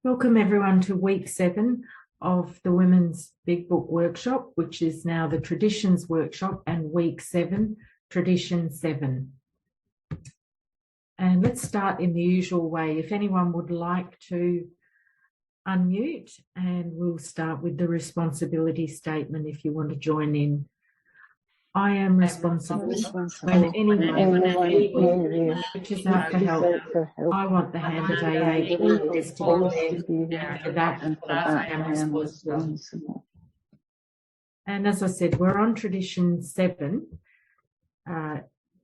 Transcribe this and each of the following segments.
Welcome everyone to week 7 of the Women's Big Book Workshop, which is now the Traditions Workshop, and week 7, Tradition 7. And let's start in the usual way. If anyone would like to unmute, and we'll start with the responsibility statement if you want to join in. I am responsible when anyone reaches out for help. I want the hand of AA always to be there. For that, I am responsible. And as I said, we're on Tradition 7.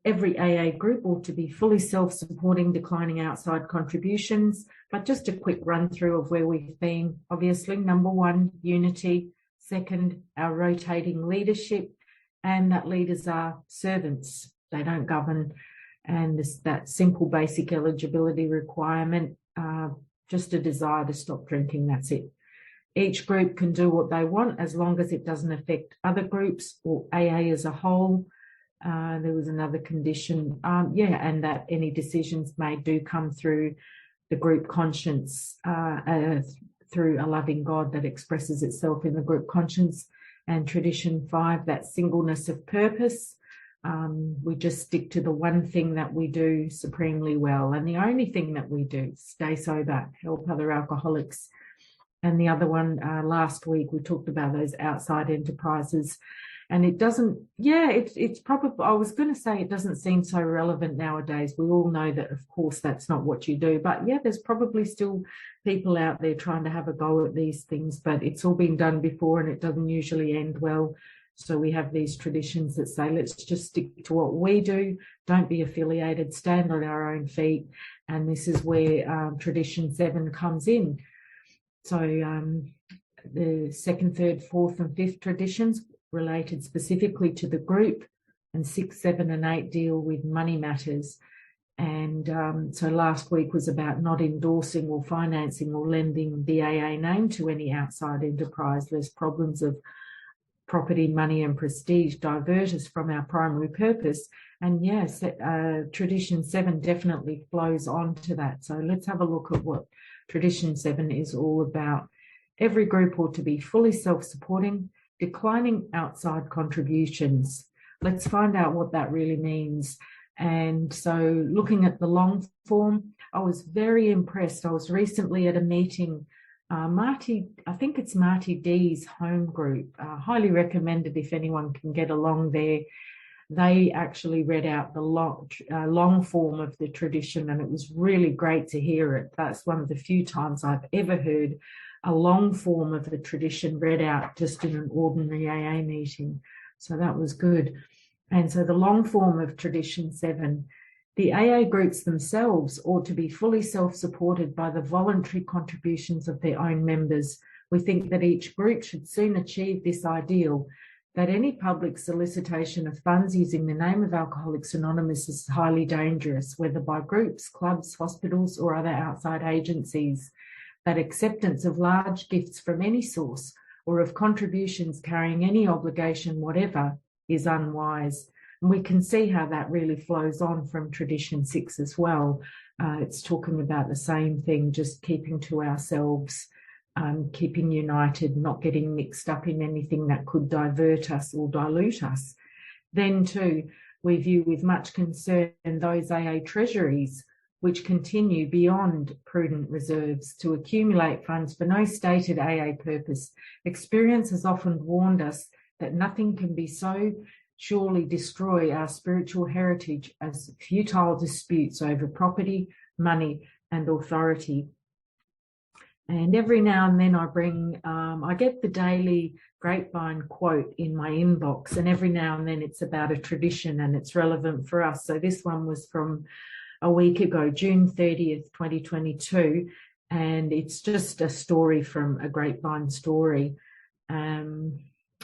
Every AA group ought to be fully self-supporting, declining outside contributions. But just a quick run through of where we've been. Obviously, number 1, unity. Second, our rotating leadership. And that leaders are servants. They don't govern. And that simple basic eligibility requirement, just a desire to stop drinking, that's it. Each group can do what they want as long as it doesn't affect other groups or AA as a whole. There was another condition, and that any decisions made do come through the group conscience, through a loving God that expresses itself in the group conscience. And Tradition 5, that singleness of purpose. We just stick to the one thing that we do supremely well, and the only thing that we do: stay sober, help other alcoholics. And the other one, last week we talked about those outside enterprises, and it doesn't, it's probably, I was going to say it doesn't seem so relevant nowadays. We all know that, of course, that's not what you do, but there's probably still people out there trying to have a go at these things, but it's all been done before and it doesn't usually end well. So we have these traditions that say, let's just stick to what we do, don't be affiliated, stand on our own feet. And this is where Tradition 7 comes in. So the 2nd, 3rd, 4th and 5th traditions related specifically to the group, and 6, 7 and 8 deal with money matters. And so last week was about not endorsing or financing or lending the AA name to any outside enterprise, lest problems of property, money and prestige divert us from our primary purpose. And yes, Tradition 7 definitely flows on to that. So let's have a look at what Tradition 7 is all about. Every group ought to be fully self-supporting, declining outside contributions. Let's find out what that really means. And so looking at the long form, I was very impressed. I was recently at a meeting, I think it's Marty D's home group, highly recommended if anyone can get along there. They actually read out the long form of the tradition, and it was really great to hear it. That's one of the few times I've ever heard a long form of the tradition read out just in an ordinary AA meeting. So that was good. And so the long form of Tradition 7, the AA groups themselves ought to be fully self-supported by the voluntary contributions of their own members. We think that each group should soon achieve this ideal, that any public solicitation of funds using the name of Alcoholics Anonymous is highly dangerous, whether by groups, clubs, hospitals, or other outside agencies. That acceptance of large gifts from any source or of contributions carrying any obligation whatever is unwise. And we can see how that really flows on from Tradition 6 as well. It's talking about the same thing, just keeping to ourselves, keeping united, not getting mixed up in anything that could divert us or dilute us. Then too, we view with much concern those AA treasuries which continue beyond prudent reserves to accumulate funds for no stated AA purpose. Experience has often warned us that nothing can be so surely destroy our spiritual heritage as futile disputes over property, money, and authority. And every now and then I get the daily Grapevine quote in my inbox, and every now and then it's about a tradition and it's relevant for us. So this one was from a week ago, June 30th, 2022, and it's just a story from a Grapevine story. And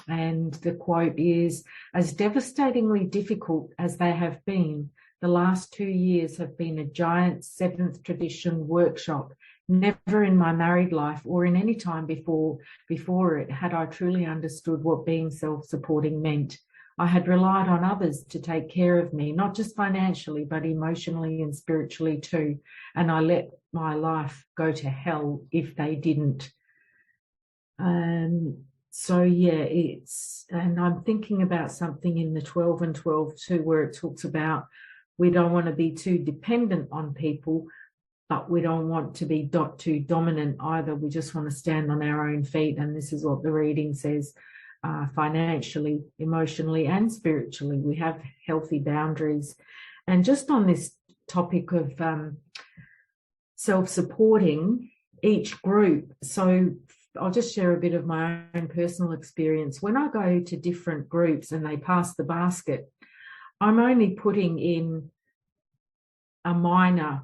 the quote is, as devastatingly difficult as they have been, the last 2 years have been a giant 7th tradition workshop. Never in my married life or in any time before it had I truly understood what being self-supporting meant. I had relied on others to take care of me, not just financially, but emotionally and spiritually too. And I let my life go to hell if they didn't. So yeah, and I'm thinking about something in the 12 and 12 too, where it talks about we don't want to be too dependent on people, but we don't want to be too dominant either. We just want to stand on our own feet. And this is what the reading says, financially, emotionally, and spiritually. We have healthy boundaries. And just on this topic of self-supporting each group. So I'll just share a bit of my own personal experience. When I go to different groups and they pass the basket, I'm only putting in a minor,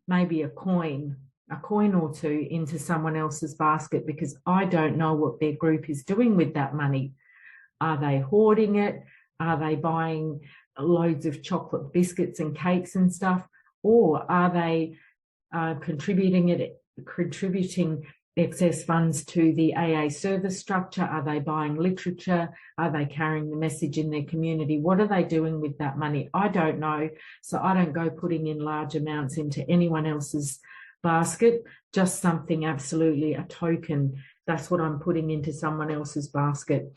maybe a coin or two into someone else's basket, because I don't know what their group is doing with that money. Are they hoarding it? Are they buying loads of chocolate biscuits and cakes and stuff? Or are they contributing excess funds to the AA service structure? Are they buying literature? Are they carrying the message in their community? What are they doing with that money? I don't know. So I don't go putting in large amounts into anyone else's basket, just something absolutely, a token. That's what I'm putting into someone else's basket.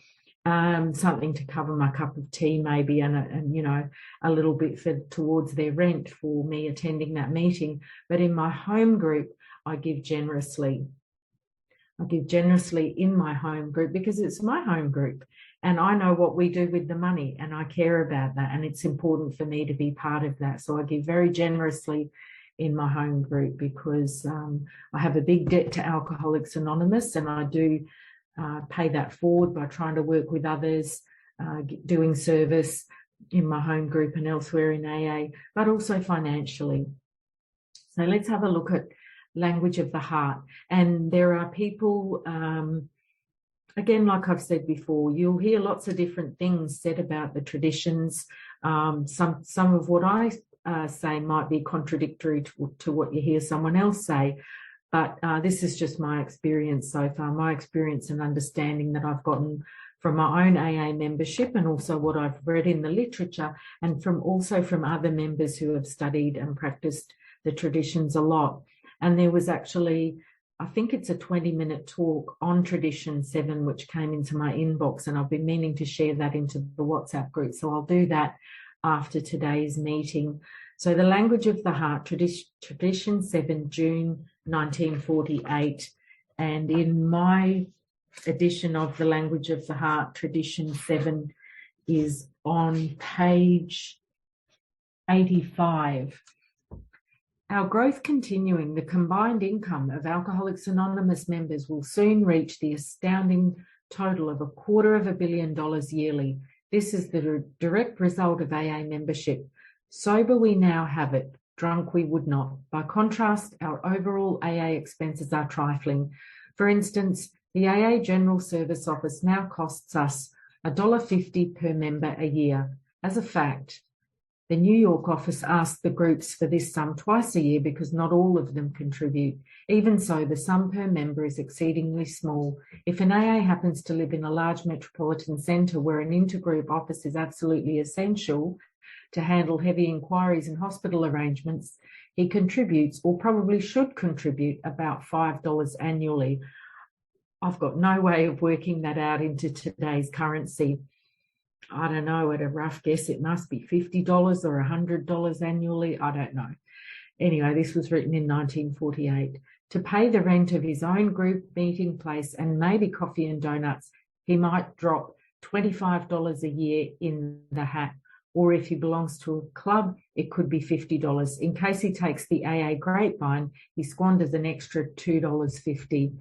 Something to cover my cup of tea maybe, and you know, a little bit towards their rent for me attending that meeting. But in my home group, I give generously. I give generously in my home group because it's my home group and I know what we do with the money and I care about that, and it's important for me to be part of that. So I give very generously in my home group because I have a big debt to Alcoholics Anonymous, and I do pay that forward by trying to work with others, doing service in my home group and elsewhere in AA, but also financially. So let's have a look at language of the heart. And there are people, again, like I've said before, you'll hear lots of different things said about the traditions. Some of what I say might be contradictory to what you hear someone else say. But this is just my experience so far, my experience and understanding that I've gotten from my own AA membership, and also what I've read in the literature, and also from other members who have studied and practiced the traditions a lot. And there was actually, I think it's a 20-minute talk on Tradition 7, which came into my inbox, and I've been meaning to share that into the WhatsApp group. So I'll do that after today's meeting. So the language of the heart, Tradition 7, June 1948. And in my edition of the language of the heart, Tradition 7 is on page 85. Our growth continuing, the combined income of Alcoholics Anonymous members will soon reach the astounding total of $250 million yearly. This is the direct result of AA membership. Sober we now have it, drunk we would not. By contrast, our overall AA expenses are trifling. For instance, the AA General Service Office now costs us $1.50 per member a year. As a fact, the New York office asks the groups for this sum twice a year because not all of them contribute. Even so, the sum per member is exceedingly small. If an AA happens to live in a large metropolitan centre where an intergroup office is absolutely essential to handle heavy inquiries and hospital arrangements, he contributes, or probably should contribute, about $5 annually. I've got no way of working that out into today's currency. I don't know, at a rough guess, it must be $50 or $100 annually. I don't know. Anyway, this was written in 1948. To pay the rent of his own group meeting place and maybe coffee and donuts, he might drop $25 a year in the hat. Or if he belongs to a club, it could be $50. In case he takes the AA Grapevine, he squanders an extra $2.50.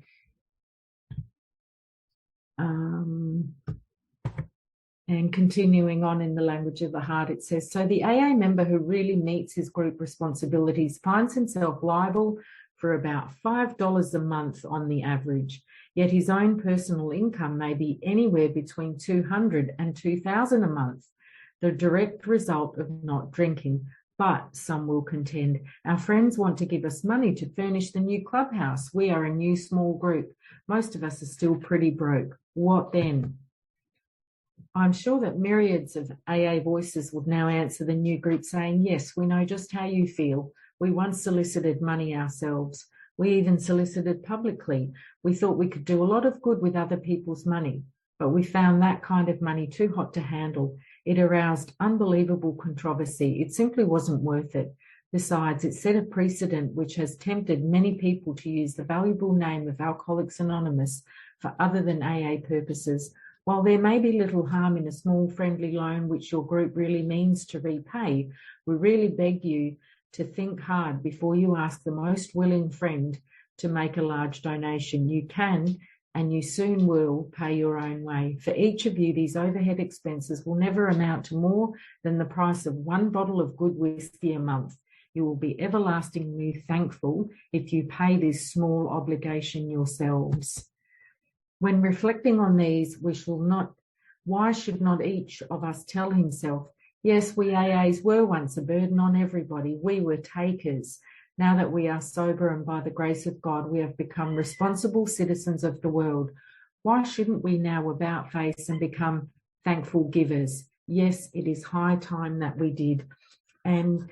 And continuing on in the language of the heart, it says, so the AA member who really meets his group responsibilities finds himself liable for about $5 a month on the average, yet his own personal income may be anywhere between $200 and $2,000 a month, the direct result of not drinking. But some will contend, our friends want to give us money to furnish the new clubhouse. We are a new small group. Most of us are still pretty broke. What then? I'm sure that myriads of AA voices would now answer the new group saying, yes, we know just how you feel. We once solicited money ourselves. We even solicited publicly. We thought we could do a lot of good with other people's money, but we found that kind of money too hot to handle. It aroused unbelievable controversy. It simply wasn't worth it. Besides, it set a precedent which has tempted many people to use the valuable name of Alcoholics Anonymous for other than AA purposes. While there may be little harm in a small friendly loan which your group really means to repay, we really beg you to think hard before you ask the most willing friend to make a large donation. You can, and you soon will, pay your own way. For each of you, these overhead expenses will never amount to more than the price of one bottle of good whiskey a month. You will be everlastingly thankful if you pay this small obligation yourselves. When reflecting on these, why should not each of us tell himself, yes, we AAs were once a burden on everybody. We were takers. Now that we are sober and by the grace of God, we have become responsible citizens of the world. Why shouldn't we now about face and become thankful givers? Yes, it is high time that we did. And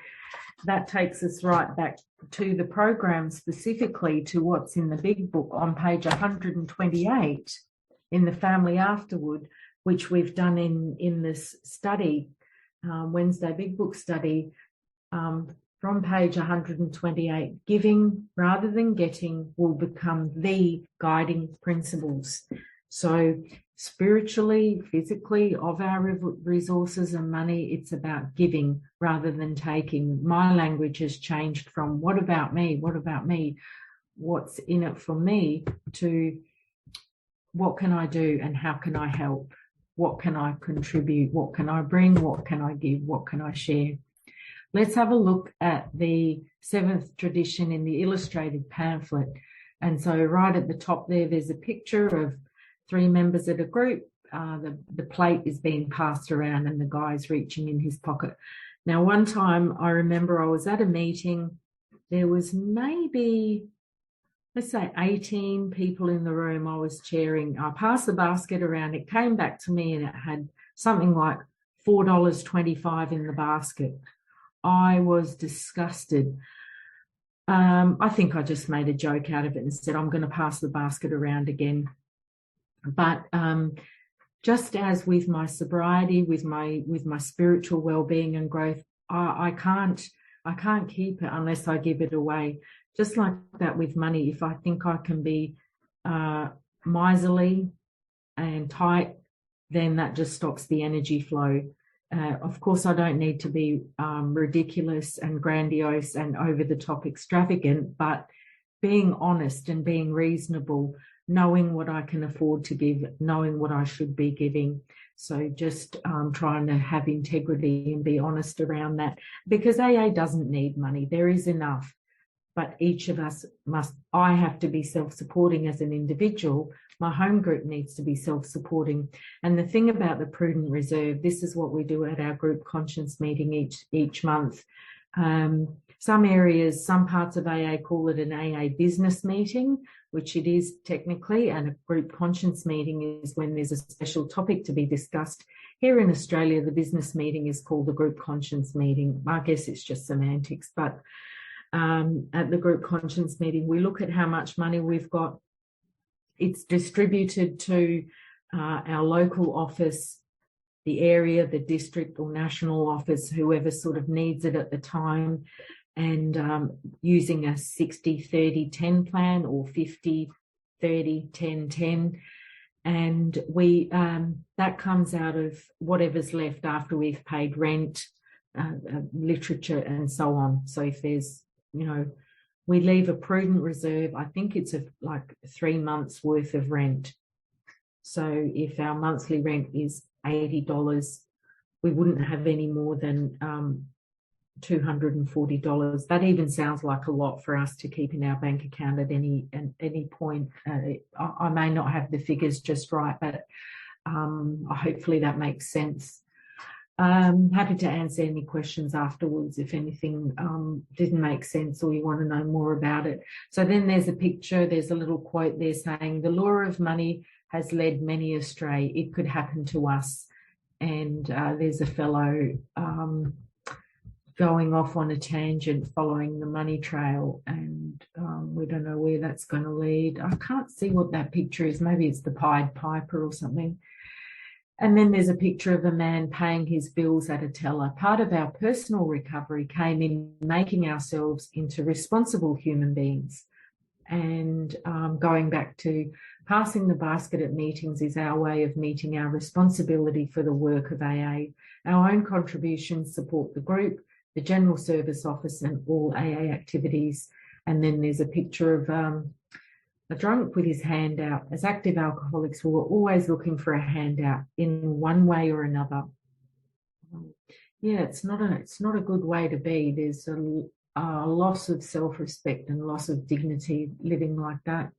that takes us right back to the program, specifically to what's in the big book on page 128 in the Family Afterward, which we've done in this study, Wednesday Big Book study, from page 128. Giving rather than getting will become the guiding principles. So spiritually, physically, of our resources and money, it's about giving rather than taking. My language has changed from what about me, what's in it for me, to what can I do and how can I help? What can I contribute? What can I bring? What can I give? What can I share? Let's have a look at the seventh tradition in the illustrated pamphlet. And so right at the top there's a picture of 3 members of a group. The plate is being passed around and the guy's reaching in his pocket. Now, one time I remember I was at a meeting. There was maybe, let's say, 18 people in the room I was chairing. I passed the basket around. It came back to me and it had something like $4.25 in the basket. I was disgusted. I think I just made a joke out of it and said, I'm going to pass the basket around again. But just as with my sobriety, with my spiritual well-being and growth, I can't keep it unless I give it away. Just like that with money, if I think I can be miserly and tight, then that just stops the energy flow. Of course, I don't need to be ridiculous and grandiose and over-the-top extravagant, but being honest and being reasonable, knowing what I can afford to give, knowing what I should be giving. So just trying to have integrity and be honest around that, because AA doesn't need money. There is enough. But each of us I have to be self-supporting as an individual. My home group needs to be self-supporting. And the thing about the prudent reserve, this is what we do at our group conscience meeting each month. Some areas, some parts of AA call it an AA business meeting, which it is technically, and a group conscience meeting is when there's a special topic to be discussed. Here in Australia, the business meeting is called the group conscience meeting. I guess it's just semantics, but at the group conscience meeting, we look at how much money we've got. It's distributed to our local office, the area, the district or national office, whoever sort of needs it at the time, and using a 60-30-10 plan or 50-30-10-10. And we that comes out of whatever's left after we've paid rent, literature and so on. So if there's, we leave a prudent reserve. I think it's like 3 months worth of rent. So if our monthly rent is $80, we wouldn't have any more than $240. That even sounds like a lot for us to keep in our bank account at any point. I may not have the figures just right, but hopefully that makes sense. Happy to answer any questions afterwards if anything didn't make sense or you want to know more about it. So then there's a picture, there's a little quote there saying, the lure of money has led many astray. It could happen to us. And there's a fellow going off on a tangent following the money trail, and we don't know where that's going to lead. I can't see what that picture is. Maybe it's the Pied Piper or something. And then there's a picture of a man paying his bills at a teller. Part of our personal recovery came in making ourselves into responsible human beings. And going back to passing the basket at meetings is our way of meeting our responsibility for the work of AA. Our own contributions support the group, the General Service Office, and all AA activities. And then there's a picture of a drunk with his hand out. As active alcoholics, we were always looking for a handout in one way or another. Yeah, it's not a good way to be. There's a loss of self-respect and loss of dignity living like that.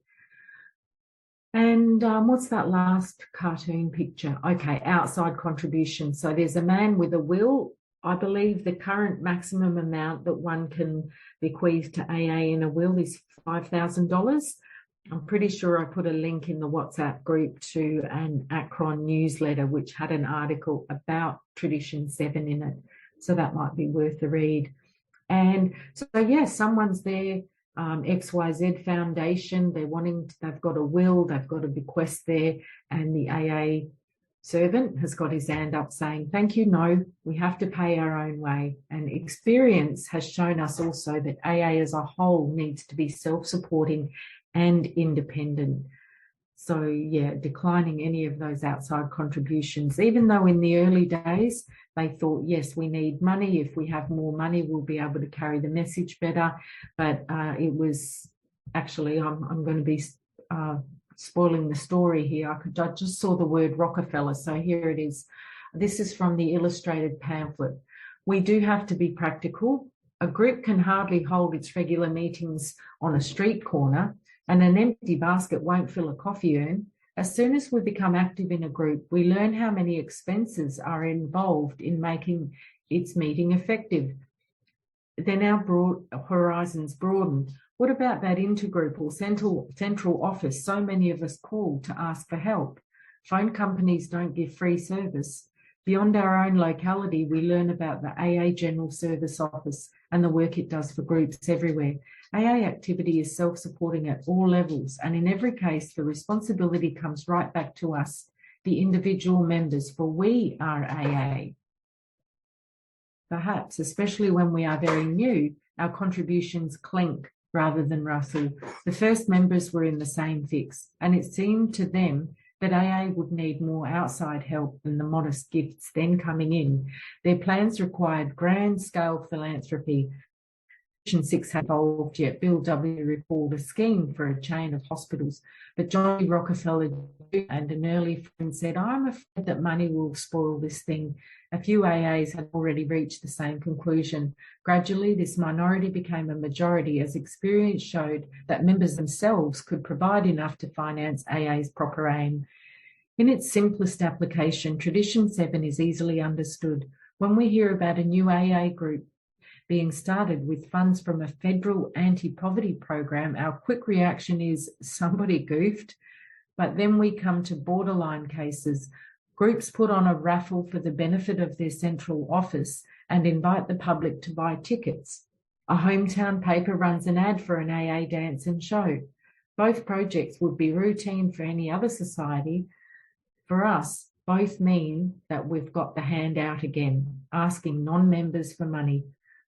And what's that last cartoon picture? Okay, outside contribution. So there's a man with a will. I believe the current maximum amount that one can bequeath to AA in a will is $5,000. I'm pretty sure I put a link in the WhatsApp group to an Akron newsletter, which had an article about Tradition 7 in it. So that might be worth a read. And so, yeah, someone's there, XYZ Foundation, they've got a will, they've got a bequest there, and the AA servant has got his hand up saying, thank you, no, we have to pay our own way. And experience has shown us also that AA as a whole needs to be self-supporting and independent. So, yeah, declining any of those outside contributions, even though in the early days they thought, yes, we need money. If we have more money, we'll be able to carry the message better. But it was actually, I'm going to be spoiling the story here. I just saw the word Rockefeller, so here it is. This is from the illustrated pamphlet. We do have to be practical. A group can hardly hold its regular meetings on a street corner, and an empty basket won't fill a coffee urn. As soon as we become active in a group, we learn how many expenses are involved in making its meeting effective. Then our horizons broaden. What about that intergroup or central office so many of us call to ask for help? Phone companies don't give free service. Beyond our own locality, we learn about the AA General Service Office and the work it does for groups everywhere. AA activity is self-supporting at all levels, and in every case, the responsibility comes right back to us, the individual members, for we are AA. Perhaps, especially when we are very new, our contributions clink rather than rustle. The first members were in the same fix, and it seemed to them that AA would need more outside help than the modest gifts then coming in. Their plans required grand-scale philanthropy. 6 had evolved yet. Bill W. recalled a scheme for a chain of hospitals, but Johnny Rockefeller and an early friend said, I'm afraid that money will spoil this thing. A few AAs had already reached the same conclusion. Gradually, this minority became a majority as experience showed that members themselves could provide enough to finance AA's proper aim. In its simplest application, Tradition 7 is easily understood. When we hear about a new AA group being started with funds from a federal anti-poverty program, our quick reaction is somebody goofed. But then we come to borderline cases. Groups put on a raffle for the benefit of their central office and invite the public to buy tickets. A hometown paper runs an ad for an AA dance and show. Both projects would be routine for any other society. For us, both mean that we've got the hand out again, asking non-members for money.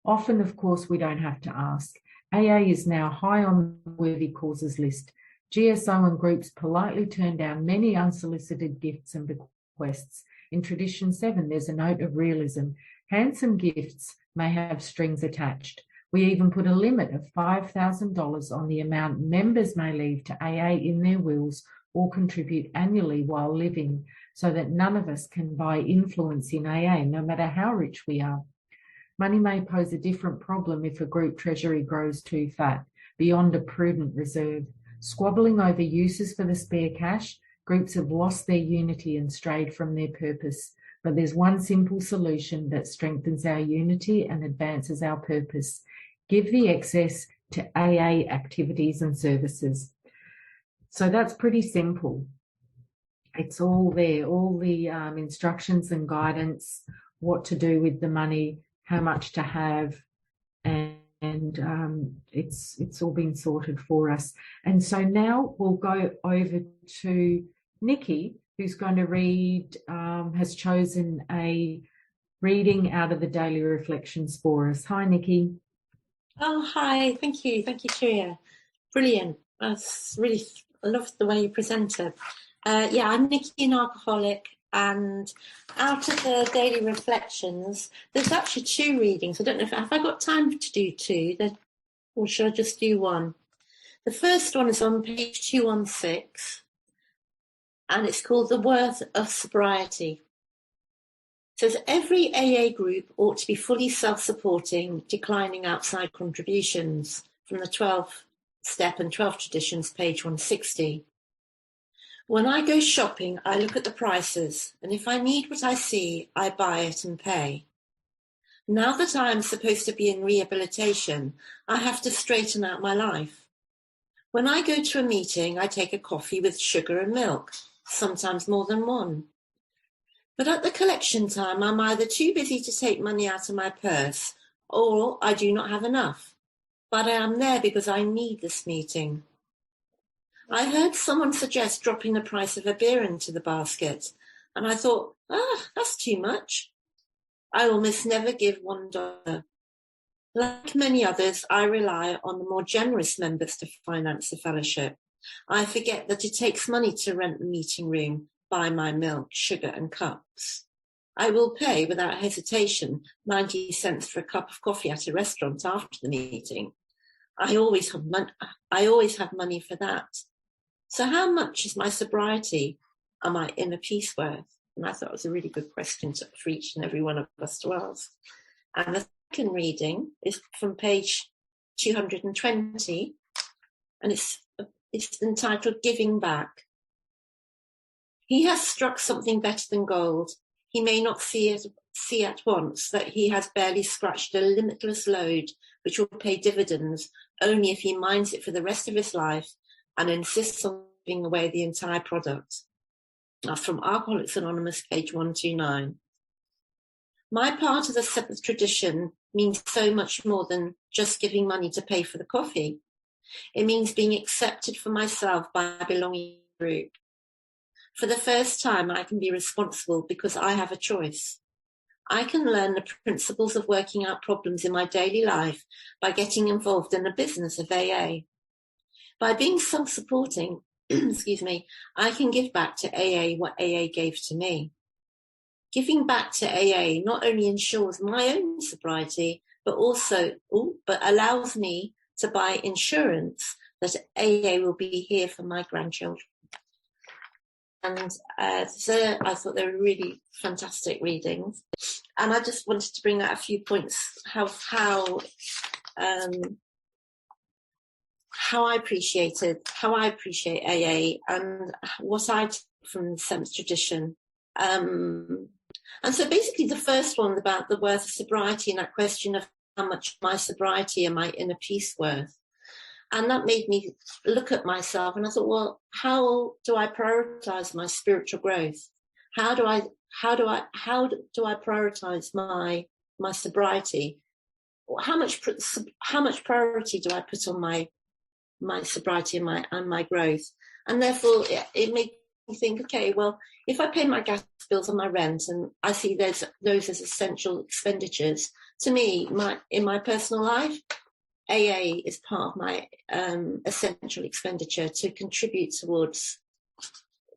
Often, of course, we don't have to ask. AA is now high on the worthy causes list. GSO and groups politely turn down many unsolicited gifts and bequests. In Tradition 7, there's a note of realism. Handsome gifts may have strings attached. We even put a limit of $5,000 on the amount members may leave to AA in their wills or contribute annually while living, so that none of us can buy influence in AA, no matter how rich we are. Money may pose a different problem if a group treasury grows too fat, beyond a prudent reserve. Squabbling over uses for the spare cash, groups have lost their unity and strayed from their purpose. But there's one simple solution that strengthens our unity and advances our purpose. Give the excess to AA activities and services. So that's pretty simple. It's all there, all the instructions and guidance, what to do with the money. how much to have, and it's all been sorted for us. And so now we'll go over to Nikki, who's going to read, has chosen a reading out of the daily reflections for us. Hi, Nikki. Oh, hi. Thank you, Tuija. Brilliant. That's really, I love the way you presented. I'm Nikki, an alcoholic, and out of the daily reflections, there's actually 2 readings. I don't know have I got time to do 2, or should I just do 1? The first one is on page 216, and it's called The Worth of Sobriety. It says, every AA group ought to be fully self-supporting, declining outside contributions, from the 12th Step and 12 Traditions, page 160. When I go shopping, I look at the prices, and if I need what I see, I buy it and pay. Now that I am supposed to be in rehabilitation, I have to straighten out my life. When I go to a meeting, I take a coffee with sugar and milk, sometimes more than one. But at the collection time, I'm either too busy to take money out of my purse, or I do not have enough. But I am there because I need this meeting. I heard someone suggest dropping the price of a beer into the basket, and I thought, that's too much. I almost never give $1. Like many others, I rely on the more generous members to finance the fellowship. I forget that it takes money to rent the meeting room, buy my milk, sugar and cups. I will pay without hesitation 90 cents for a cup of coffee at a restaurant after the meeting. I always have money for that. So how much is my sobriety and my inner peace worth? And I thought it was a really good question for each and every one of us to ask. And the second reading is from page 220, and it's entitled Giving Back. He has struck something better than gold. He may not see at once that he has barely scratched a limitless load which will pay dividends only if he minds it for the rest of his life and insists on giving away the entire product. From Alcoholics Anonymous, page 129. My part of the 7th tradition means so much more than just giving money to pay for the coffee. It means being accepted for myself by belonging to a group. For the first time, I can be responsible because I have a choice. I can learn the principles of working out problems in my daily life by getting involved in the business of AA. By being self-supporting, I can give back to AA what AA gave to me. Giving back to AA not only ensures my own sobriety, but allows me to buy insurance that AA will be here for my grandchildren. And so I thought they were really fantastic readings. And I just wanted to bring out a few points how I appreciate AA and what I took from the 7th tradition. And so basically the first one about the worth of sobriety and that question of how much my sobriety and my inner peace worth. And that made me look at myself and I thought, well, how do I prioritize my spiritual growth? How do I prioritize my sobriety? How much priority do I put on my sobriety and my growth? And therefore it made me think, okay, well, if I pay my gas bills and my rent and I see those as essential expenditures, to me, in my personal life, AA is part of my essential expenditure to contribute towards,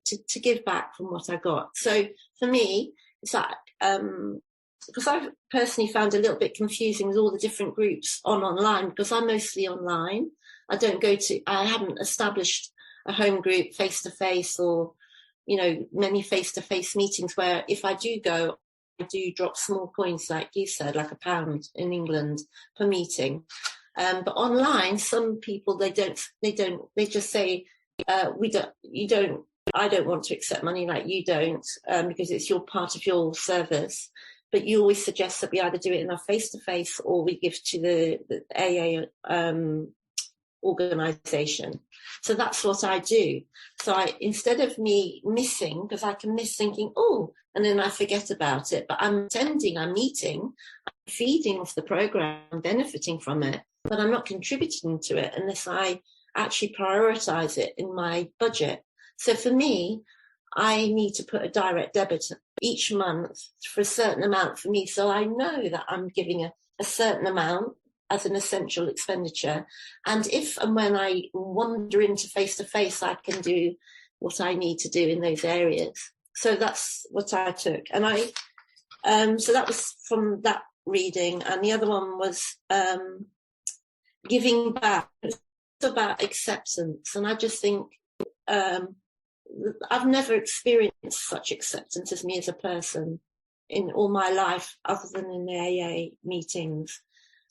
to give back from what I got. So for me, it's like, because I've personally found it a little bit confusing with all the different groups online, because I'm mostly online. I haven't established a home group face-to-face or, many face-to-face meetings where if I do go, I do drop small coins, like you said, like £1 in England per meeting. But online, some people, they just say, I don't want to accept money like you don't, because it's your part of your service. But you always suggest that we either do it in our face-to-face or we give to the AA organisation. So that's what I do. So instead of me missing, because I can miss thinking, oh, and then I forget about it, but I'm attending, I'm meeting, I'm feeding off the programme, I'm benefiting from it, but I'm not contributing to it unless I actually prioritise it in my budget. So for me, I need to put a direct debit each month for a certain amount for me. So I know that I'm giving a certain amount as an essential expenditure. And if and when I wander into face-to-face, I can do what I need to do in those areas. So that's what I took. And so that was from that reading. And the other one was giving back. It's about acceptance. And I just think I've never experienced such acceptance as me as a person in all my life, other than in the AA meetings.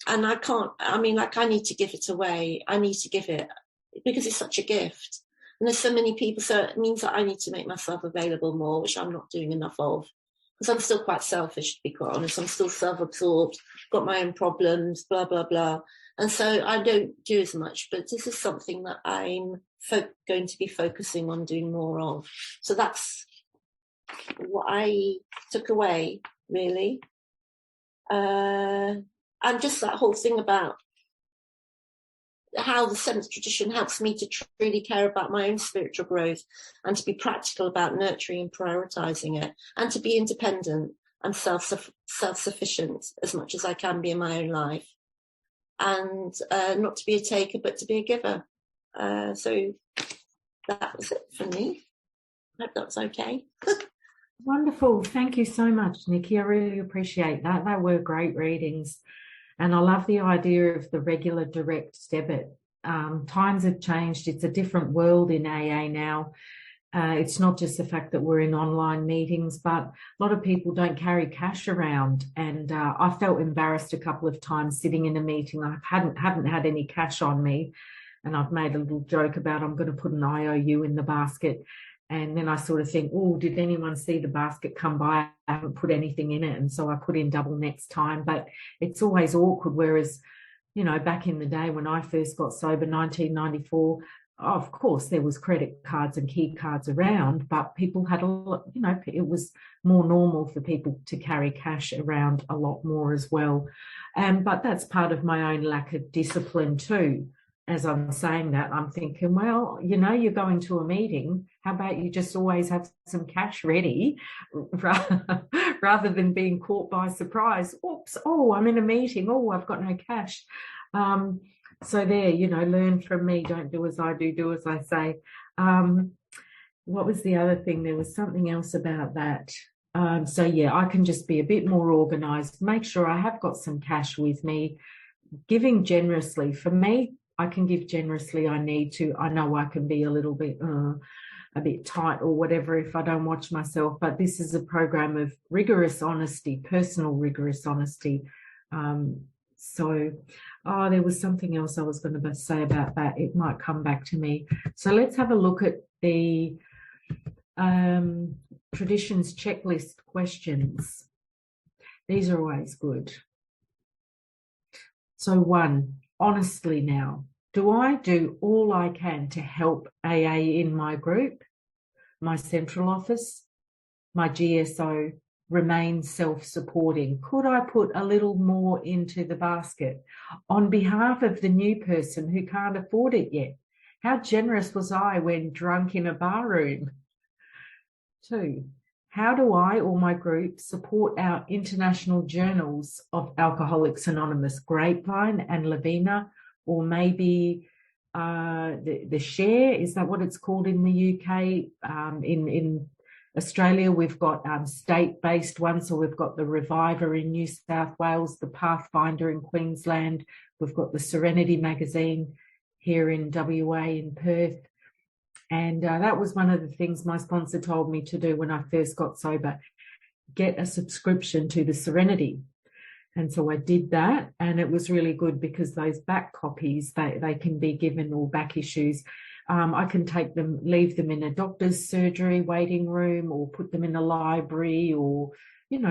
And I need to give it away. I need to give it because it's such a gift. And there's so many people, so it means that I need to make myself available more, which I'm not doing enough of. Because I'm still quite selfish, to be quite honest. I'm still self-absorbed, got my own problems, blah, blah, blah. And so I don't do as much, but this is something that I'm going to be focusing on doing more of. So that's what I took away, really. And just that whole thing about how the seventh tradition helps me to truly care about my own spiritual growth and to be practical about nurturing and prioritising it, and to be independent and self-sufficient as much as I can be in my own life, and not to be a taker but to be a giver. So that was it for me. I hope that's okay. Wonderful. Thank you so much, Nikki. I really appreciate that. They were great readings. And I love the idea of the regular direct debit. Times have changed. It's a different world in AA now. It's not just the fact that we're in online meetings, but a lot of people don't carry cash around. And I felt embarrassed a couple of times sitting in a meeting. I haven't had any cash on me. And I've made a little joke about I'm going to put an IOU in the basket. And then I sort of think, oh, did anyone see the basket come by? I haven't put anything in it. And so I put in double next time. But it's always awkward. Whereas, you know, back in the day when I first got sober, 1994, of course, there was credit cards and key cards around, but people had a lot, you know, it was more normal for people to carry cash around a lot more as well. But that's part of my own lack of discipline too. As I'm saying that, I'm thinking, well, you know, you're going to a meeting. How about you just always have some cash ready rather than being caught by surprise? Oops, oh, I'm in a meeting. Oh, I've got no cash. So there, you know, learn from me. Don't do as I do as I say. What was the other thing? There was something else about that. So, yeah, I can just be a bit more organised, make sure I have got some cash with me, giving generously. For me, I can give generously. I need to. I know I can be a little bit a bit tight or whatever if I don't watch myself, but this is a program of rigorous honesty, personal rigorous honesty. So there was something else I was going to say about that. It might come back to me. So let's have a look at the traditions checklist questions. These are always good. So 1, honestly now, do I do all I can to help AA in my group, my central office, my GSO, remain self-supporting? Could I put a little more into the basket on behalf of the new person who can't afford it yet? How generous was I when drunk in a bar room? 2, how do I or my group support our international journals of Alcoholics Anonymous, Grapevine and Lavina, or maybe the Share? Is that what it's called in the UK? In Australia, we've got state-based ones. So we've got the Reviver in New South Wales, the Pathfinder in Queensland. We've got the Serenity magazine here in WA in Perth. And that was one of the things my sponsor told me to do when I first got sober, get a subscription to the Serenity. And so I did that, and it was really good because those back copies, they can be given, or back issues. I can take them, leave them in a doctor's surgery waiting room, or put them in a library, or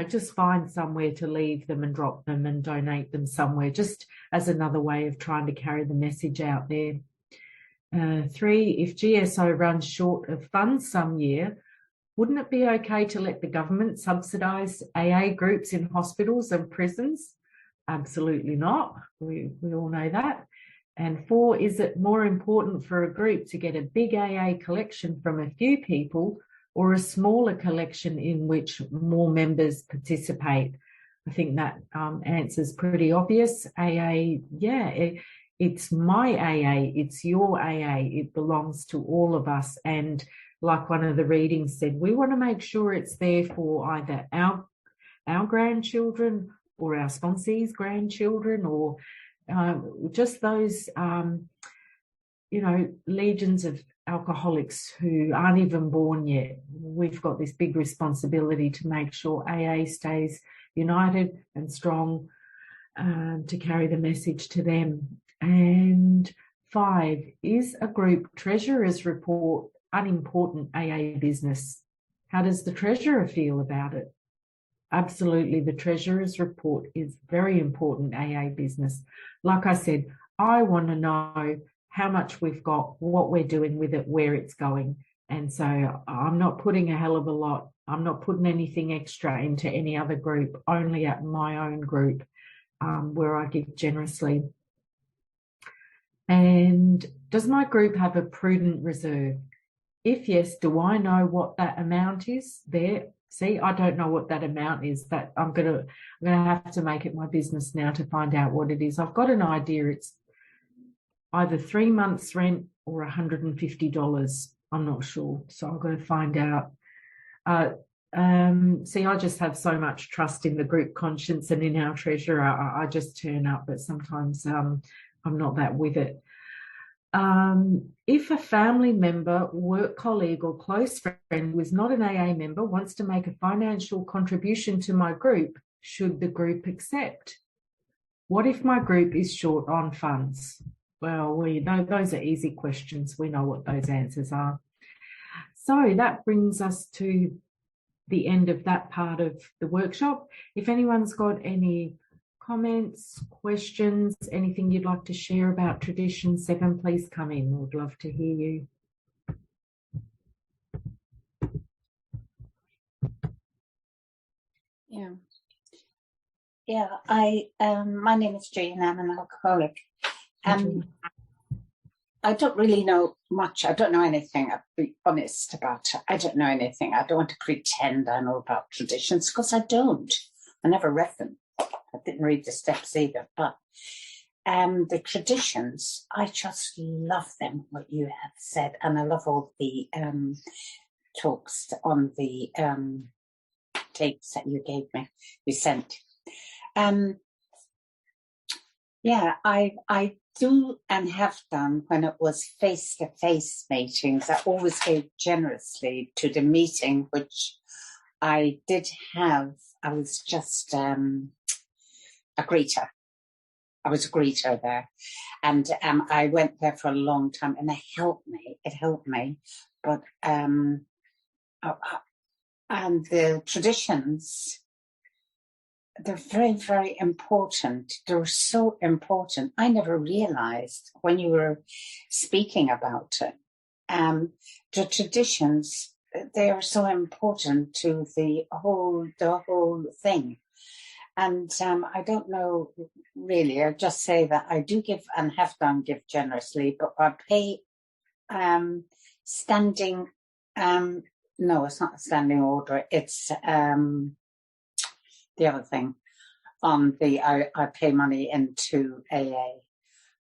just find somewhere to leave them and drop them and donate them somewhere, just as another way of trying to carry the message out there. 3, if GSO runs short of funds some year, wouldn't it be okay to let the government subsidise AA groups in hospitals and prisons? Absolutely not. We all know that. And 4, is it more important for a group to get a big AA collection from a few people or a smaller collection in which more members participate? I think that answer is pretty obvious. AA, it's my AA, it's your AA, it belongs to all of us. And like one of the readings said, we want to make sure it's there for either our grandchildren or our sponsees' grandchildren, or just those, legions of alcoholics who aren't even born yet. We've got this big responsibility to make sure AA stays united and strong, to carry the message to them. And 5, is a group treasurer's report unimportant AA business? How does the treasurer feel about it? Absolutely, the treasurer's report is very important AA business. Like I said, I want to know how much we've got, what we're doing with it, where it's going. And so I'm not putting a hell of a lot. I'm not putting anything extra into any other group, only at my own group, where I give generously. And does my group have a prudent reserve? If yes, do I know what that amount is there? See, I don't know what that amount is. That I'm gonna have to make it my business now to find out what it is. I've got an idea. It's either 3 months rent or $150. I'm not sure, so I'm going to find out. See, I just have so much trust in the group conscience and in our treasurer. I just turn up, but sometimes I'm not that with it. If a family member, work colleague or close friend who is not an AA member wants to make a financial contribution to my group, should the group accept? What if my group is short on funds? Well, we know those are easy questions. We know what those answers are. So that brings us to the end of that part of the workshop. If anyone's got any comments, questions, anything you'd like to share about Tradition 7, please come in. We'd love to hear you. Yeah. My name is Jane. I'm an alcoholic. I don't really know much. I don't know anything. I'll be honest about it. I don't know anything. I don't want to pretend I know about traditions, because I don't. I never read them. I didn't read the steps either. But the traditions, I just love them, what you have said. And I love all the talks on the tapes that you gave me, you sent. I do and have done, when it was face-to-face meetings, I always gave generously to the meeting, which I did have. I was just a greeter. I was a greeter there. And I went there for a long time, and it helped me. But, and the traditions, they're very, very important. They're so important. I never realized when you were speaking about it, the traditions, they are so important to the whole thing. And I don't know really, I'll just say that I do give and have done give generously, but I pay standing, no, it's not a standing order, it's the other thing on the, I pay money into AA.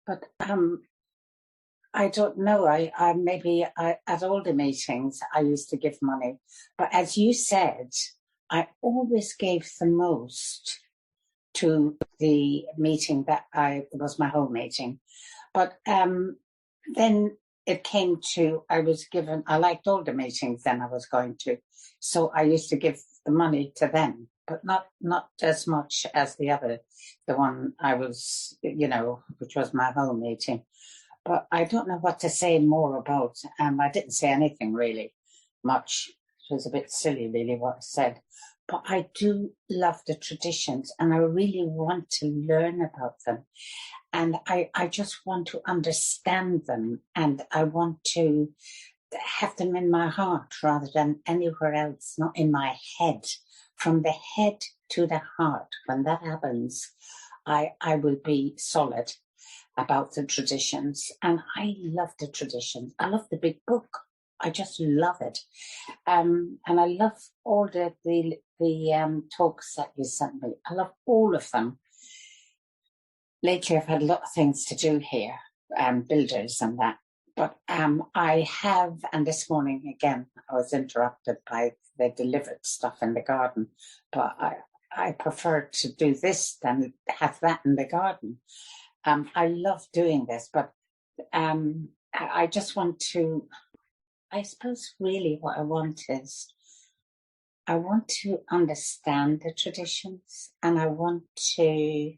But I don't know, I maybe at all the meetings I used to give money, but as you said, I always gave the most to the meeting that was my whole meeting. But then it came to, I liked all the meetings then I was going to. So I used to give the money to them, but not as much as the one I was, which was my whole meeting. But I don't know what to say more about. I didn't say anything really much. It was a bit silly, really, what I said. but I do love the traditions and I really want to learn about them. And I just want to understand them, and I want to have them in my heart rather than anywhere else, not in my head. From the head to the heart, when that happens, I will be solid about the traditions. And I love the traditions. I love the big book. I just love it. And I love all the talks that you sent me. I love all of them. Lately, I've had a lot of things to do here, builders and that. But I have, and this morning again, I was interrupted by the delivered stuff in the garden. But I prefer to do this than have that in the garden. I love doing this, but I just want to, I suppose really what I want is, I want to understand the traditions, and I want to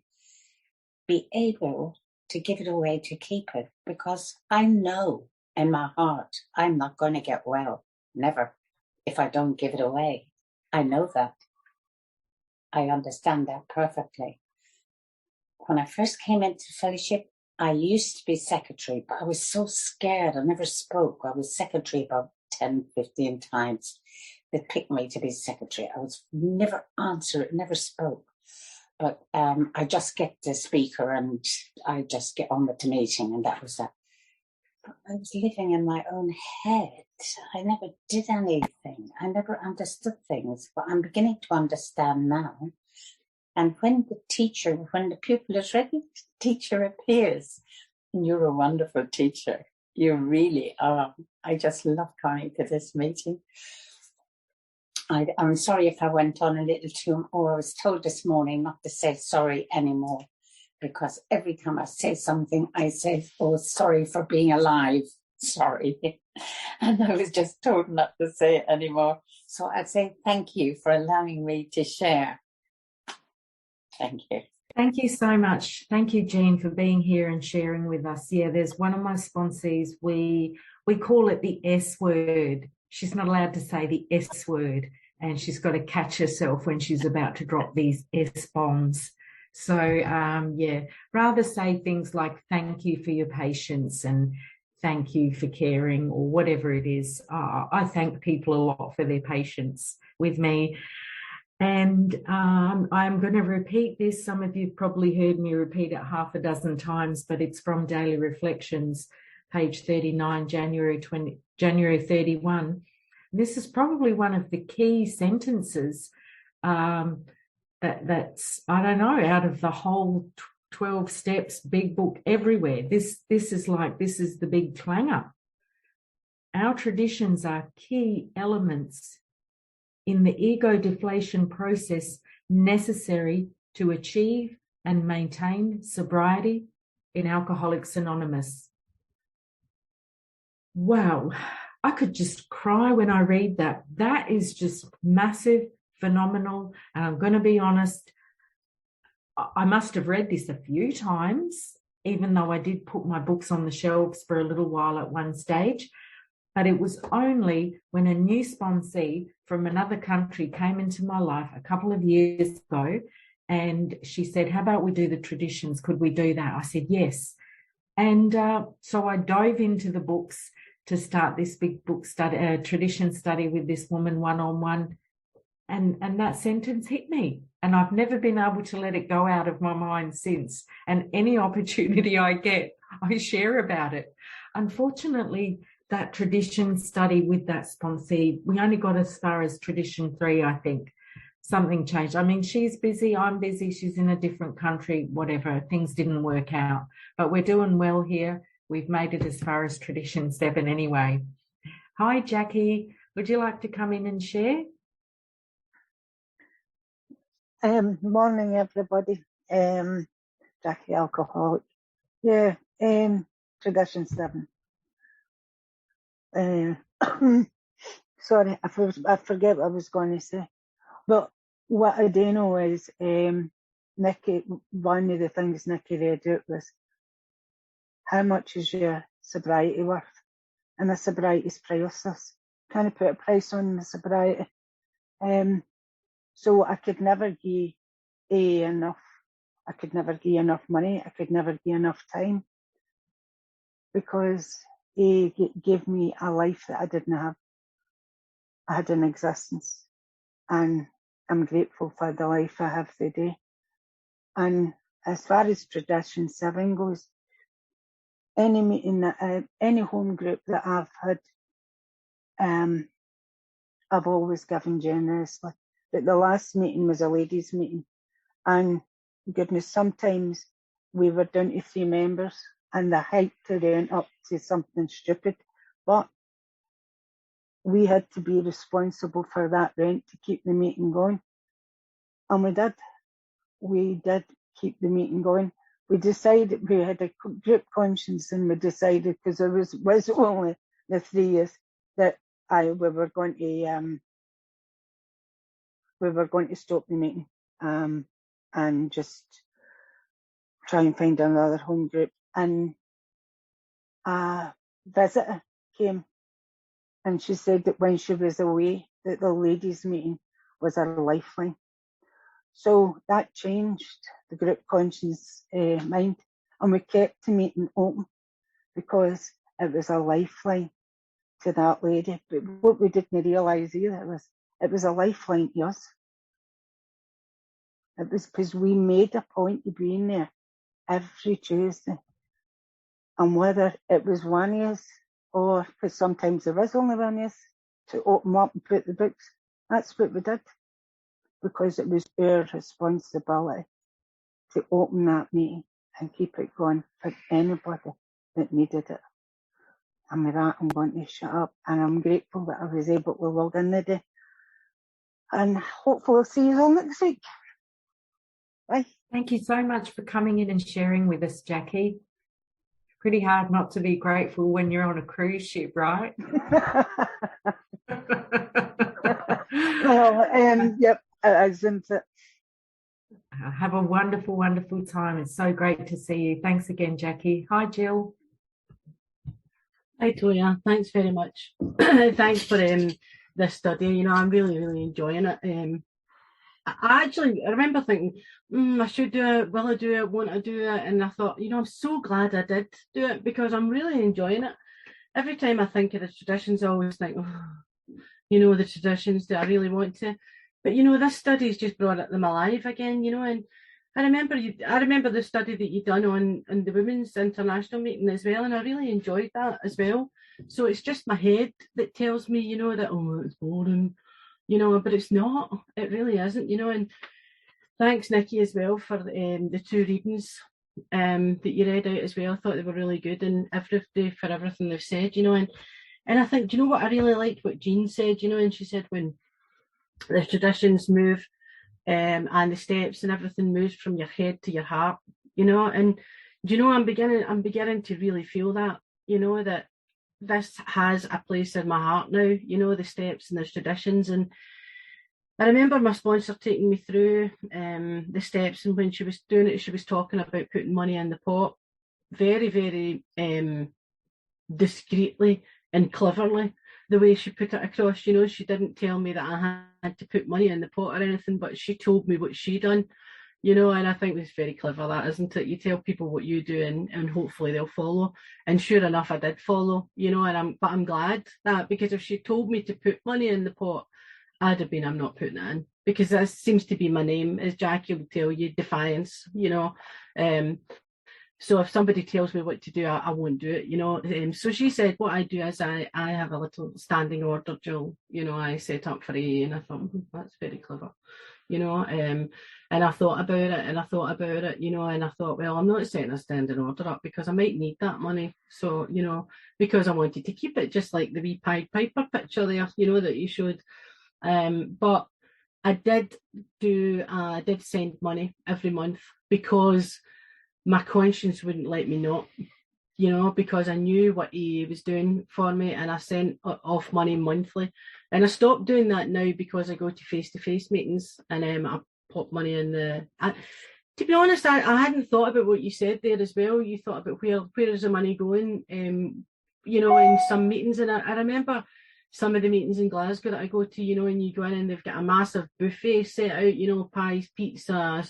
be able to give it away, to keep it, because I know in my heart I'm not going to get well, never, if I don't give it away. I know that. I understand that perfectly. When I first came into fellowship, I used to be secretary, but I was so scared. I never spoke. I was secretary about 10, 15 times. They picked me to be secretary. I was never answered, never spoke. But I just get the speaker and I just get on with the meeting, and that was that. But I was living in my own head. I never did anything. I never understood things, but I'm beginning to understand now. And when the pupil is ready, the teacher appears. And you're a wonderful teacher. You really are. I just love coming to this meeting. I'm sorry if I went on a little too, or I was told this morning not to say sorry anymore, because every time I say something, I say, oh, sorry for being alive. Sorry. And I was just told not to say it anymore. So I'd say thank you for allowing me to share. Thank you. Thank you so much. Thank you, Jean, for being here and sharing with us. Yeah, there's one of my sponsees. We call it the S word. She's not allowed to say the S word, and she's got to catch herself when she's about to drop these S bombs. So, yeah, rather say things like thank you for your patience and thank you for caring, or whatever it is. I thank people a lot for their patience with me. And I'm going to repeat this. Some of you probably heard me repeat it half a dozen times, but it's from Daily Reflections, page 39, January 31. This is probably one of the key sentences that's, I don't know, out of the whole 12 steps, big book, everywhere. This is the big clanger. Our traditions are key elements in the ego deflation process necessary to achieve and maintain sobriety in Alcoholics Anonymous. Wow, I could just cry when I read that. That is just massive, phenomenal. And I'm going to be honest, I must have read this a few times, even though I did put my books on the shelves for a little while at one stage. But it was only when a new sponsee from another country came into my life a couple of years ago, and she said, how about we do the traditions? Could we do that? I said, yes. And so I dove into the books to start this big book study, tradition study with this woman one-on-one. And that sentence hit me. And I've never been able to let it go out of my mind since. And any opportunity I get, I share about it. Unfortunately, that tradition study with that sponsee, we only got as far as tradition 3, I think. Something changed. I mean, she's busy, I'm busy, she's in a different country, whatever. Things didn't work out. But we're doing well here. We've made it as far as tradition 7 anyway. Hi, Jackie. Would you like to come in and share? Morning, everybody. Jackie, alcoholic. Yeah, tradition 7. Sorry, I forget what I was going to say. But what I do know is Nikki, one of the things Nikki read out was, how much is your sobriety worth? And the sobriety is priceless. Can't put a price on the sobriety. So I could never give enough. I could never give enough money. I could never give enough time, because gave me a life that I didn't have. I had an existence, and I'm grateful for the life I have today. And as far as tradition serving goes, any meeting that any home group that I've had, I've always given generously. But the last meeting was a ladies' meeting, and goodness, sometimes we were down to 3 members, and the hiked the rent up to something stupid, but we had to be responsible for that rent to keep the meeting going, and we did. We did keep the meeting going. We decided, we had a group conscience, and we decided, because there was only the 3 years, that we were going to stop the meeting, and just try and find another home group. And a visitor came, and she said that when she was away, that the ladies' meeting was her lifeline. So that changed the group conscience mind, and we kept the meeting open because it was a lifeline to that lady. But what we didn't realise either it was a lifeline to us. It was because we made a point of being there every Tuesday. And whether it was one of us, or because sometimes there was only one of us, to open up and put the books, that's what we did. Because it was our responsibility to open that meeting and keep it going for anybody that needed it. And with that, I'm going to shut up, and I'm grateful that I was able to log in today. And hopefully I'll see you all next week. Bye. Thank you so much for coming in and sharing with us, Jackie. Pretty hard not to be grateful when you're on a cruise ship, right? Well, yep, isn't it? Have a wonderful, wonderful time. It's so great to see you. Thanks again, Jackie. Hi, Jill. Hi, Tuija. Thanks very much. Thanks for this study. You know, I'm really, really enjoying it. I remember thinking, I should do it, will I do it, won't I do it? And I thought, you know, I'm so glad I did do it, because I'm really enjoying it. Every time I think of the traditions, I always think, oh, you know, the traditions, do I really want to? But, you know, this study's just brought them alive again, you know, and I remember the study that you'd done on the Women's International meeting as well, and I really enjoyed that as well. So it's just my head that tells me, you know, that, oh, it's boring, you know, but it's not. It really isn't, you know. And thanks, Nikki, as well, for the 2 readings that you read out as well. I thought they were really good, and for everything they've said, you know. And I think, do you know what, I really liked what Jean said, you know, and she said when the traditions move, and the steps and everything moves from your head to your heart, you know. And do you know, I'm beginning to really feel that, you know, that this has a place in my heart now, you know, the steps and the traditions. And I remember my sponsor taking me through the steps, and when she was doing it, she was talking about putting money in the pot very, very discreetly and cleverly. The way she put it across, you know, she didn't tell me that I had to put money in the pot or anything, but she told me what she done, you know. And I think it's very clever, that, isn't it? You tell people what you do, and hopefully they'll follow. And sure enough, I did follow, you know. And I'm glad that, because if she told me to put money in the pot, I'd have been, I'm not putting it in, because that seems to be my name, as Jackie will tell you, defiance, you know. So if somebody tells me what to do, I won't do it, you know. So she said, what I do is I have a little standing order, Jill, you know, I set up for AA, and I thought, that's very clever, you know. And I thought about it, you know, and I thought, well, I'm not setting a standing order up because I might need that money. So, you know, because I wanted to keep it, just like the wee Pied Piper picture there, you know, that you showed. But I did send money every month, because my conscience wouldn't let me not, you know, because I knew what AA was doing for me, and I sent off money monthly. And I stopped doing that now because I go to face-to-face meetings, and I pop money in to be honest, I hadn't thought about what you said there as well. You thought about where is the money going, you know, in some meetings. And I remember some of the meetings in Glasgow that I go to, you know, and you go in and they've got a massive buffet set out, you know, pies, pizzas,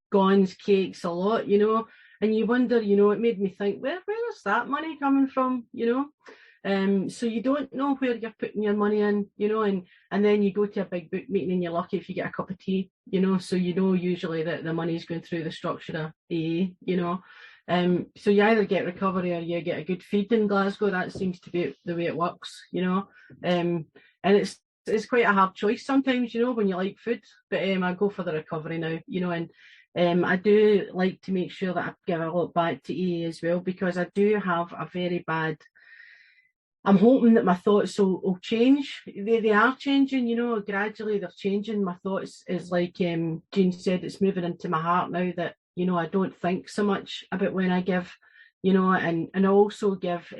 scones, cakes, a lot, you know, and you wonder, you know, it made me think, where's that money coming from, you know? So you don't know where you're putting your money in, you know, and then you go to a big book meeting and you're lucky if you get a cup of tea, you know, so you know usually that the money's going through the structure of AA, you know. So you either get recovery or you get a good feed in Glasgow. That seems to be the way it works, you know. And it's quite a hard choice sometimes, you know, when you like food. But I go for the recovery now, you know, and I do like to make sure that I give a lot back to AA as well, because I do have a very bad. I'm hoping that my thoughts will change. They are changing, you know, gradually they're changing. My thoughts is like Jean said, it's moving into my heart now that, you know, I don't think so much about when I give, you know, and I also give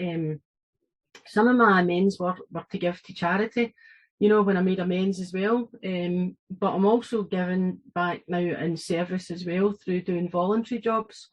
some of my amends were to give to charity, you know, when I made amends as well. But I'm also giving back now in service as well through doing voluntary jobs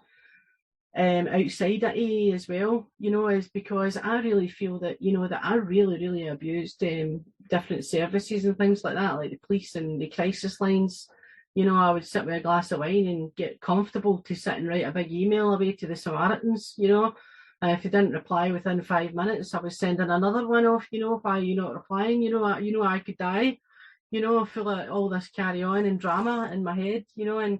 outside of AA as well, you know, is because I really feel that, you know, that I really abused different services and things like that, like the police and the crisis lines. You know, I would sit with a glass of wine and get comfortable to sit and write a big email away to the Samaritans, you know. If they didn't reply within 5 minutes, I was sending another one off, you know, why are you not replying? You know, I could die, you know, full of all this carry on and drama in my head, you know, and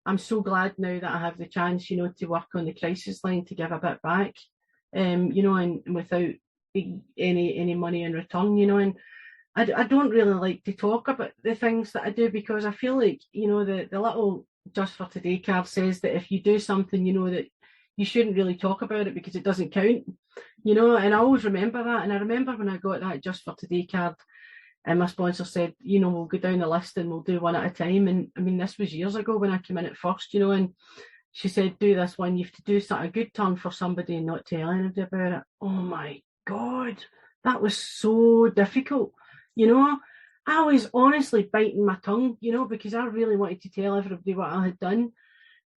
I'm so glad now that I have the chance, you know, to work on the crisis line to give a bit back, you know, and without any money in return, you know, and I don't really like to talk about the things that I do because I feel like, you know, the little Just for Today card says that if you do something, you know, that you shouldn't really talk about it because it doesn't count, you know, and I always remember that. And I remember when I got that Just for Today card and my sponsor said, you know, we'll go down the list and we'll do one at a time. And I mean, this was years ago when I came in at first, you know, and she said, do this one, you have to do something, a good turn for somebody and not tell anybody about it. Oh my God, that was so difficult. You know, I was honestly biting my tongue, you know, because I really wanted to tell everybody what I had done.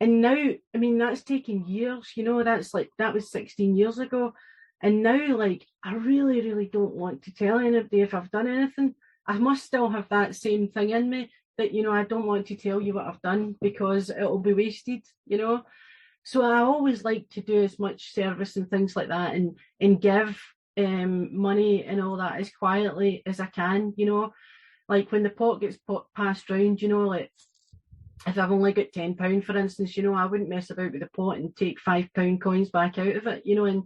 And now, I mean, that's taken years, you know, that was 16 years ago. And now, like, I really don't want to tell anybody if I've done anything. I must still have that same thing in me that, you know, I don't want to tell you what I've done because it'll be wasted, you know. So I always like to do as much service and things like that and give money and all that as quietly as I can, you know, like when the pot gets passed round, you know, like if I've only got £10, for instance, you know, I wouldn't mess about with the pot and take £5 coins back out of it, you know, and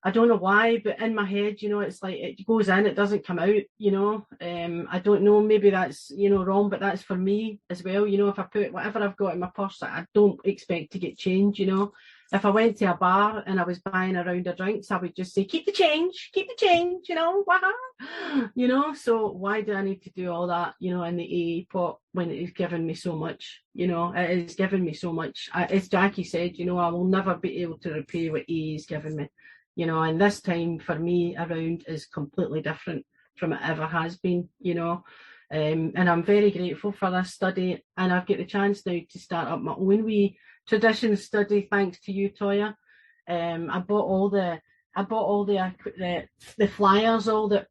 I don't know why, but in my head, you know, it's like it goes in, it doesn't come out, you know. I don't know, maybe that's, you know, wrong, but that's for me as well. You know, if I put whatever I've got in my purse, I don't expect to get change, you know. If I went to a bar and I was buying a round of drinks, I would just say, keep the change, you know, you know, so why do I need to do all that, you know, in the AA pot when it is giving me so much, you know, it is giving me so much. As Jackie said, you know, I will never be able to repay what AA is giving me. You know, and this time for me around is completely different from it ever has been, you know. And I'm very grateful for this study. And I've got the chance now to start up my own wee tradition study, thanks to you, Tuija. I bought all the flyers, all the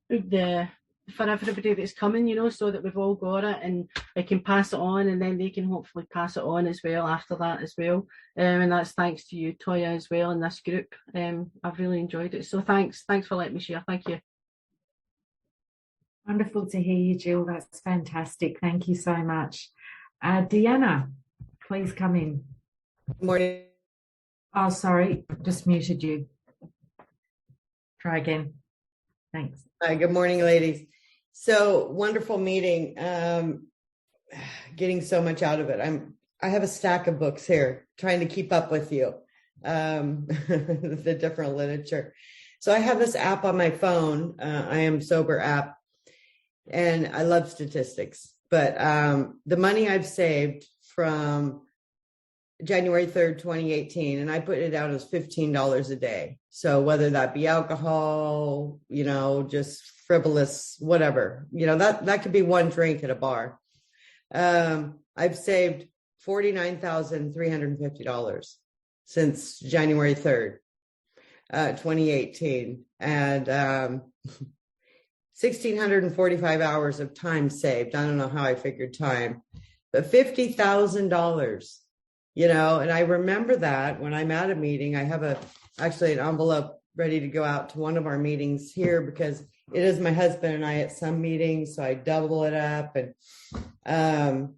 for everybody that's coming, you know, so that we've all got it and I can pass it on and then they can hopefully pass it on as well after that as well. And that's thanks to you, Tuija, as well, in this group. I've really enjoyed it. So thanks for letting me share. Thank you. Wonderful to hear you, Jill. That's fantastic. Thank you so much. Deanna, please come in. Good morning. Oh, sorry, just muted you. Try again. Thanks. Hi, good morning, ladies. So wonderful meeting. Getting so much out of it. I have a stack of books here, trying to keep up with you, the different literature. So I have this app on my phone, I Am Sober app, and I love statistics. But the money I've saved from January 3rd, 2018, and I put it out as $15 a day. So whether that be alcohol, you know, just frivolous, whatever, you know, that could be one drink at a bar. I've saved $49,350 since January 3rd, 2018. And 1,645 hours of time saved. I don't know how I figured time, but $50,000, and I remember that when I'm at a meeting, I have actually an envelope ready to go out to one of our meetings here because it is my husband and I at some meetings. So I double it up, and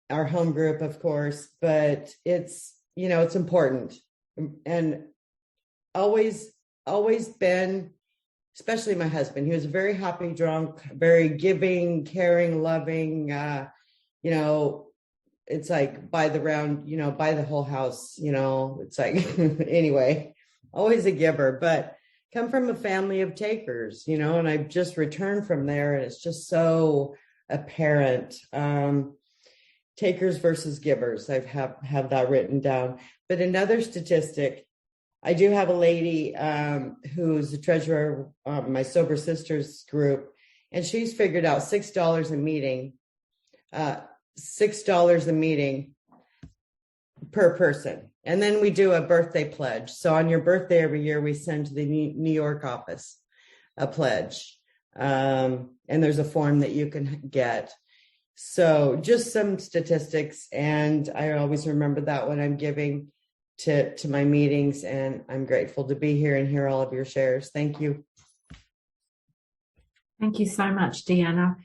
our home group, of course, but it's important, and always been, especially my husband. He was a very happy drunk, very giving, caring, loving, it's like by the round, by the whole house, it's like, anyway, always a giver, but come from a family of takers, and I've just returned from there, and it's just so apparent. Takers versus givers. I have that written down. But another statistic, I do have a lady who's the treasurer of my Sober Sisters group, and she's figured out $6 a meeting, $6 a meeting per person. And then we do a birthday pledge. So on your birthday every year, we send to the New York office a pledge. And there's a form that you can get. So just some statistics. And I always remember that when I'm giving to my meetings, and I'm grateful to be here and hear all of your shares. Thank you. Thank you so much, Deanna.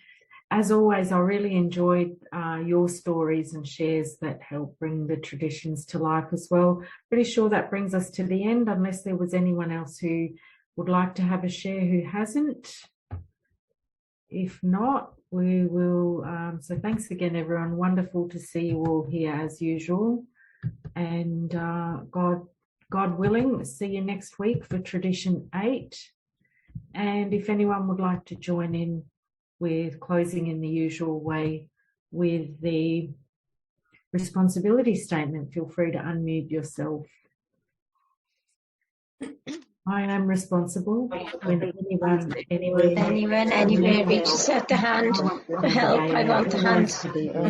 As always, I really enjoyed your stories and shares that help bring the traditions to life as well. Pretty sure that brings us to the end, unless there was anyone else who would like to have a share who hasn't. If not, we will. So thanks again, everyone. Wonderful to see you all here as usual. And God willing, see you next week for Tradition 8. And if anyone would like to join in with closing in the usual way with the responsibility statement, feel free to unmute yourself. I am responsible when anyone anywhere reaches out the hand to help. I want the hand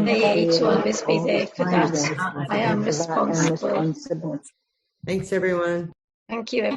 AA to always be there for that. I am responsible. Thanks, everyone. Thank you.